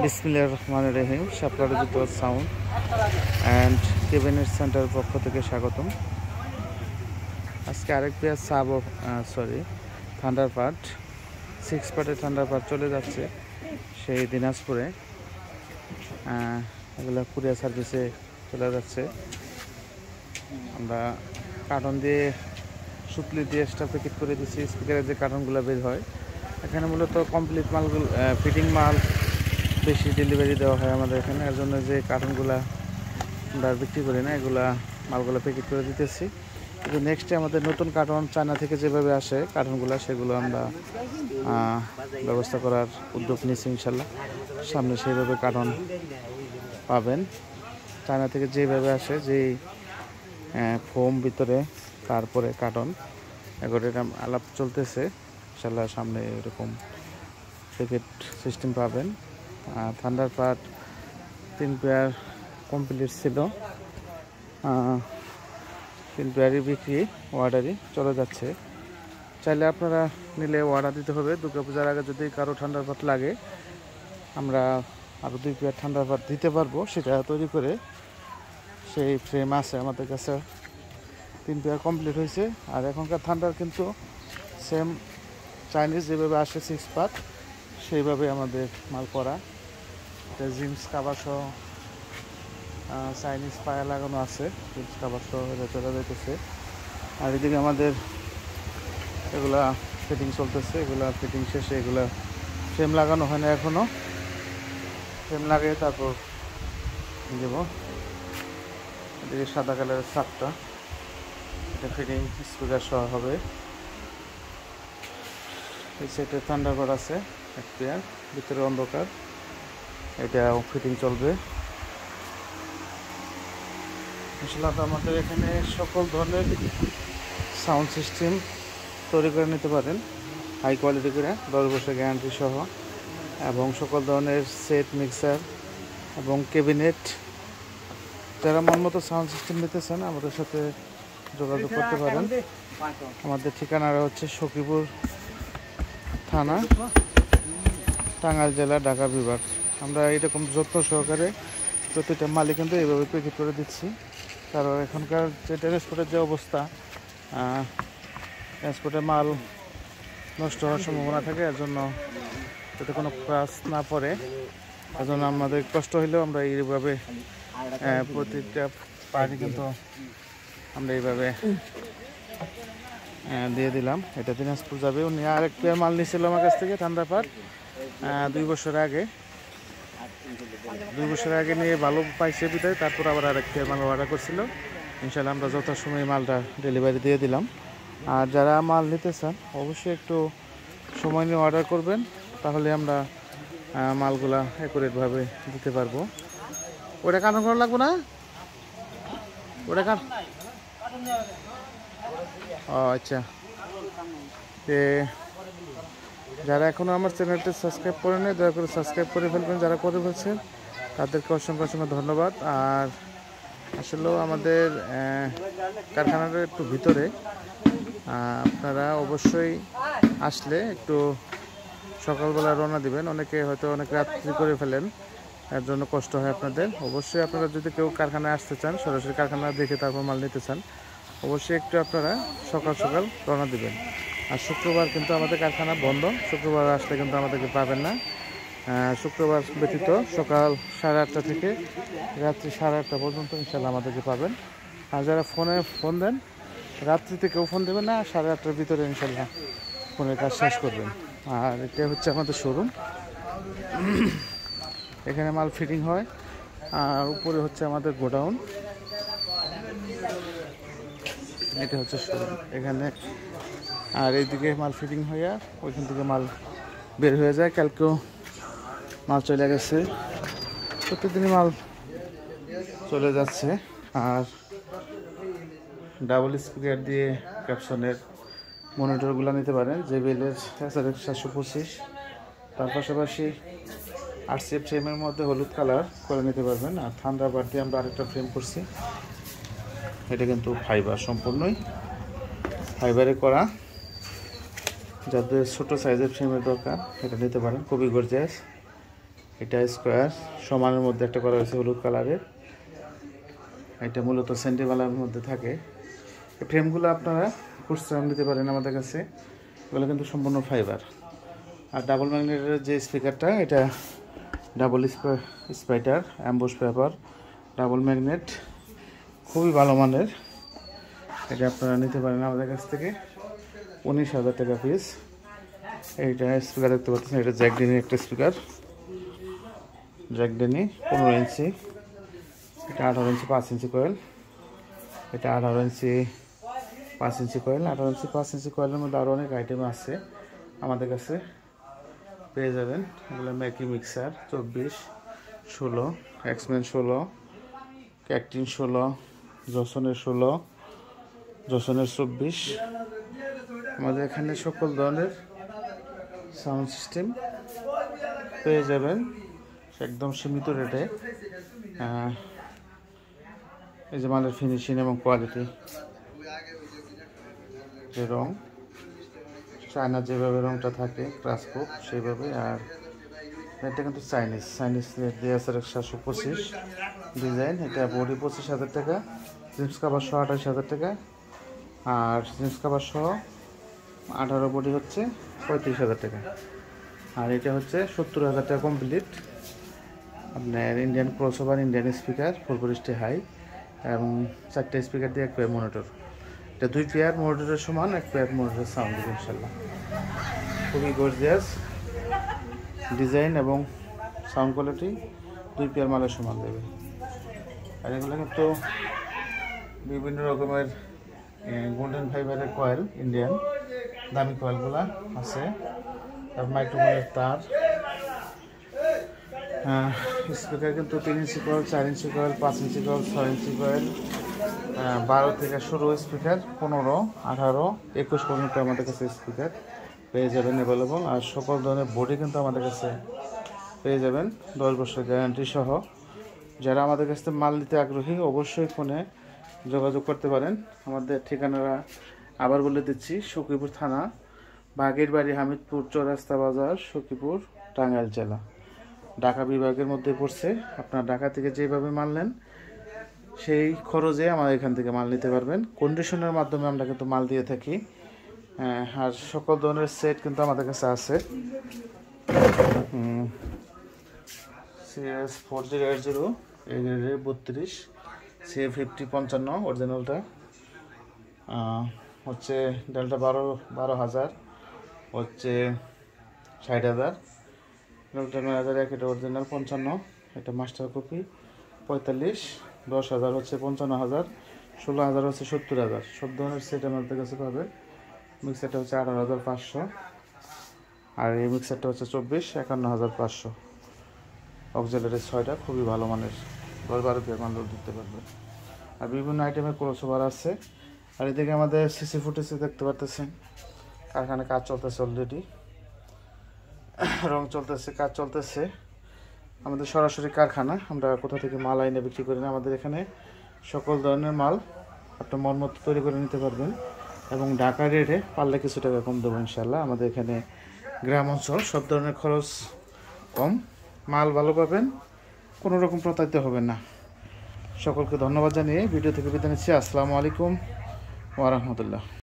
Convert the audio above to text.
বিসমিল্লাহির রহমানির রহিম। শাপলা জুতো সাউন্ড অ্যান্ড কেবিনেট সেন্টার পক্ষ থেকে স্বাগতম। আজকে আরেক পেয়ার থান্ডারবার্ড 6 পার্টের থান্ডারবার্ড চলে যাচ্ছে সেই দিনাজপুরে। এগুলো কুরিয়ার সার্ভিসে চলে যাচ্ছে। আমরা কার্টন দিয়ে সুতলি দিয়ে এক্সট্রা প্যাকেট করে দিচ্ছি। স্পিকারের যে কার্টনগুলো বের হয় এখানে মূলত কমপ্লিট মালগুলো ফিটিং মাল বেশি ডেলিভারি দেওয়া হয় আমাদের এখানে। এর জন্য যে কার্টনগুলো আমরা বিক্রি করি না, এগুলা মালগুলো প্যাকেট করে দিতেছি। কিন্তু নেক্সটে আমাদের নতুন কার্টন চায়না থেকে যেভাবে আসে কার্টনগুলো, সেগুলো আমরা ব্যবস্থা করার উদ্যোগ নিচ্ছি ইনশাল্লাহ। সামনে সেইভাবে কার্টন পাবেন। চায়না থেকে যেভাবে আসে, যেই ফোম ভিতরে, তারপরে কার্টন, এগুলোর আলাপ চলতেছে ইনশাল্লাহ। সামনে এরকম প্যাকেট সিস্টেম পাবেন। থান্ডারবার্ড 3 পেয়ার কমপ্লিট ছিল। 3 পেয়ারই বিক্রি অর্ডারই চলে যাচ্ছে। চাইলে আপনারা নিলে অর্ডার দিতে হবে। দুর্গাপূজার আগে যদি কারো থান্ডারবার্ড লাগে, আমরা আরও 2 পেয়ার থান্ডারবার্ড দিতে পারবো। সেটা তৈরি করে সেই ফ্রেম আছে আমাদের কাছে। 3 পেয়ার কমপ্লিট হয়েছে। আর এখনকার থান্ডার কিন্তু সেম চাইনিজ যেভাবে আসে 6 পার্ট, সেইভাবে আমাদের মাল করা। এটা জিন্স কাভার সহ চাইনিজ পায়া লাগানো আছে, জিন্স কাভার সহ চলে যাইতেছে। আর এদিকে আমাদের এগুলা ফিটিং চলতেছে। এগুলা ফিটিং শেষে এগুলা ফ্রেম লাগানো হয় না এখনও। ফ্রেম লাগিয়ে তারপর দেব। এদিকে সাদা কালারের সাপটা, এটা ফিটিং স্পিকার সহ হবে। এই সেটের থান্ডারবার্ড আছে 1 পেয়ার, ভিতরে অন্ধকার, এটাও ফিটিং চলবে ইনশাআল্লাহ। আমাদের এখানে সকল ধরনের সাউন্ড সিস্টেম তৈরি করে নিতে পারেন হাই কোয়ালিটি করে, 10 বছর গ্যারান্টি সহ, এবং সকল ধরনের সেট, মিক্সার এবং ক্যাবিনেট। যারা মন মতো সাউন্ড সিস্টেম নিতে চান আমাদের সাথে যোগাযোগ করতে পারেন। আমাদের ঠিকানাটা হচ্ছে সখীপুর থানা, টাঙ্গাইল জেলা, ঢাকা বিভাগ। আমরা এরকম যত্ন সহকারে প্রতিটা মালই কিন্তু এইভাবে প্যাকেট করে দিচ্ছি। কারণ এখনকার যে ট্রান্সপোর্টের যে অবস্থা, ট্রান্সপোর্টের মাল নষ্ট হওয়ার সম্ভাবনা থাকে। এর জন্য যাতে কোনো ক্রাশ না পড়ে, এজন্য আমাদের কষ্ট হইলেও আমরা এইভাবে প্রতিটা পার্টি কিন্তু আমরা এইভাবে দিয়ে দিলাম। এটা দিনাজপুর যাবে। উনি আরেক পেয়ার মাল নিয়েছিল আমার কাছ থেকে থান্ডারবার্ড 2 বছর আগে নিয়ে ভালো পাইছে বিদায়, তারপর আবার আরেক পেয়ার মাল অর্ডার করছিল। ইনশাল্লাহ আমরা যথাসময়ে মালটা ডেলিভারি দিয়ে দিলাম। আর যারা মাল নিতে চান অবশ্যই একটু সময় নিয়ে অর্ডার করবেন, তাহলে আমরা মালগুলা অ্যাকুরেটভাবে দিতে পারবো। ওটা কারণ করা লাগবো না, ওটা আচ্ছা। যারা এখনও আমার চ্যানেলটি সাবস্ক্রাইব করে নেয়, দয়া করে সাবস্ক্রাইব করে ফেলবেন। যারা করে ফেলছেন তাদেরকে অসংখ্য ধন্যবাদ। আর আসলেও আমাদের কারখানাটা একটু ভিতরে, আপনারা অবশ্যই আসলে একটু সকালবেলা রওনা দিবেন। অনেকে হয়তো অনেক রাত্রি করে ফেলেন, এর জন্য কষ্ট হয় আপনাদের। অবশ্যই আপনারা যদি কেউ কারখানায় আসতে চান, সরাসরি কারখানা দেখে তারপর মাল নিতে চান, অবশ্যই একটু আপনারা সকাল রওনা দিবেন। আর শুক্রবার কিন্তু আমাদের কারখানা বন্ধ। শুক্রবার আসলে কিন্তু আমাদেরকে পাবেন না। শুক্রবার ব্যতীত সকাল 8:30 থেকে রাত্রি 8:30 পর্যন্ত ইনশাল্লাহ আমাদেরকে পাবেন। আর যারা ফোন দেন, রাত্রিতে কেউ ফোন দেবেন না, 8:30টার ভিতরে ইনশাল্লাহ ফোনের কাজ শেষ করবেন। আর এটা হচ্ছে আমাদের শোরুম। এখানে মাল ফিটিং হয়। আর উপরে হচ্ছে আমাদের গোডাউন। এটা হচ্ছে শোরুম এখানে। আর এইদিকে মাল ফিটিং হইয়া ওইখান থেকে মাল বের হয়ে যায়। কালকেও মাল চলে গেছে, প্রত্যেকদিনই মাল চলে যাচ্ছে। আর ডাবল স্পিকার দিয়ে ক্যাপসনের মনিটরগুলো নিতে পারেন, JBL-এর SRX 725। তার পাশাপাশি RCF ফ্রেমের মধ্যে হলুদ কালার করে নিতে পারবেন। আর থান্ডারবার্ড দিয়ে আমরা আরেকটা ফ্রেম করছি। এটা কিন্তু ফাইবার, সম্পূর্ণই ফাইবারে করা। যাদের ছোটো সাইজের ফ্রেমের দরকার এটা নিতে পারেন, খুবই গর্জিয়াস। এটা স্কোয়ার সমানের মধ্যে একটা করা হয়েছে হলুদ কালারের। এটা মূলত সেন্টিবালার মধ্যে থাকে। এই ফ্রেমগুলো আপনারা খুচরা নিতে পারেন আমাদের কাছে, এগুলো কিন্তু সম্পূর্ণ ফাইবার। আর ডাবল ম্যাগনেটের যে স্পিকারটা, এটা ডাবল স্পাইটার অ্যাম্বুশ পেপার ডাবল ম্যাগনেট, খুবই ভালো মানের। এটা আপনারা নিতে পারেন আমাদের কাছ থেকে 19,000 টাকা পিস। এইটা স্পিকার দেখতে পাচ্ছেন, এটা জ্যাকডেনির একটা স্পিকার, জ্যাকডেনি 15 ইঞ্চি। এটা 18 ইঞ্চি 5 ইঞ্চি কয়েল। এটা 18 ইঞ্চি 5 ইঞ্চি কয়েল। 18 ইঞ্চি 5 ইঞ্চি কয়েলের মধ্যে আরও অনেক আইটেম আছে আমাদের কাছে, পেয়ে যাবেন। এগুলো ম্যাকি মিক্সার 24, 16, এক্সম্যান 16, ক্যাকটিন 16, জসনের 16, জসনের 24। আমাদের এখানে সকল ধরনের সাউন্ড সিস্টেম পেয়ে যাবেন একদম সীমিত রেটে। এই যে মালের ফিনিশিং এবং কোয়ালিটি, যে রং চায়না যেভাবে রংটা থাকে ক্রাসকোপ সেইভাবে। আর এটা কিন্তু চাইনিজ DSR 725 ডিজাইন। এটা বডি 25,000 টাকা, জিন্স কাভার সহ 28,000 টাকা, আর জিন্স কাভার সহ 18 বডি হচ্ছে 35,000 টাকা। আর এটা হচ্ছে 70,000 টাকা কমপ্লিট। আপনার Indian crossover, Indian speaker, 440 high এবং 4টে স্পিকার দিয়ে 1 পেয়ার মনিটর। এটা 2 পেয়ার মনিটরের সমান 1 পেয়ার মনিটরের সাউন্ড দেবে ইনশাল্লাহ। খুবই গর্জিয়াস ডিজাইন এবং সাউন্ড কোয়ালিটি 2 পেয়ার মালের সমান দেবে। আর এগুলো কিন্তু বিভিন্ন রকমের গোল্ডেন ফাইবারের কয়েল, ইন্ডিয়ান দামি কয়েলগুলো আছে। তারপর মাইক্রোফোনের তার, স্পিকার কিন্তু 3 ইঞ্চি কয়েল, 4 ইঞ্চি কয়েল, 5 ইঞ্চি কয়েল, 6 ইঞ্চি কয়েল, 12 থেকে শুরু স্পিকার, 15, 18, 21 পর্যন্ত আমাদের কাছে স্পিকার পেয়ে যাবেন অ্যাভেলেবল। আর সকল ধরনের বডি কিন্তু আমাদের কাছে পেয়ে যাবেন 10 বছর গ্যারান্টি সহ। যারা আমাদের কাছ থেকে মাল নিতে আগ্রহী অবশ্যই ফোনে যোগাযোগ করতে পারেন। আমাদের ঠিকানাটা আবার বলে দিচ্ছি, সখীপুর থানা, বাগের বাড়ি, হামিদপুর চৌরাস্তা বাজার, সখীপুর, টাঙ্গাইল জেলা, ঢাকা বিভাগের মধ্যে পড়ছে। আপনার ঢাকা থেকে যেভাবে মাল নেন সেই খরচে আমাদের এখান থেকে মাল নিতে পারবেন। কন্ডিশনের মাধ্যমে আমরা কিন্তু মাল দিয়ে থাকি। আর সকল ধরনের সেট কিন্তু আমাদের কাছে আছে। CS 4080 এই গ্রেডের 32, CA50 55 অরিজিনালটা হচ্ছে ডেল্টা 12,000 হচ্ছে 60,000, ডেল্টা 9,001 এটা অরিজিনাল 55, এটা মাস্টার কপি 45, 10,000 হচ্ছে 55,000, 16,000 হচ্ছে 70,000। সব ধরনের সেট আমাদের কাছে পাবে। মিক্সারটা হচ্ছে 18,500, আর এই মিক্সারটা হচ্ছে 24, 51,500। অক্সিলারি 6টা, খুবই ভালো মানের, 10-12 পেয়ার মাল দিতে পারবে। আর বিভিন্ন আইটেমের ক্রসওভার আছে। আর এদিকে আমাদের সিসি ফুটেজে দেখতে পারতেছেন কারখানায় কাজ চলতেছে, অলরেডি রং চলতেছে, কাজ চলতেছে। আমাদের সরাসরি কারখানা, আমরা কোথা থেকে মাল আইনে বিক্রি করি না। আমাদের এখানে সকল ধরনের মাল আপনার মন মতো তৈরি করে নিতে পারবেন এবং ঢাকা রেটে পারলে কিছু টাকা কম দেবো ইনশাল্লাহ। আমাদের এখানে গ্রাম অঞ্চল, সব ধরনের খরচ কম, মাল ভালো পাবেন, কোনো রকম প্রতারিত হবেন না। সকলকে ধন্যবাদ জানিয়ে ভিডিও থেকে বিদায় নিচ্ছি। আসসালামু আলাইকুম ওয়া রাহমাতুল্লাহ।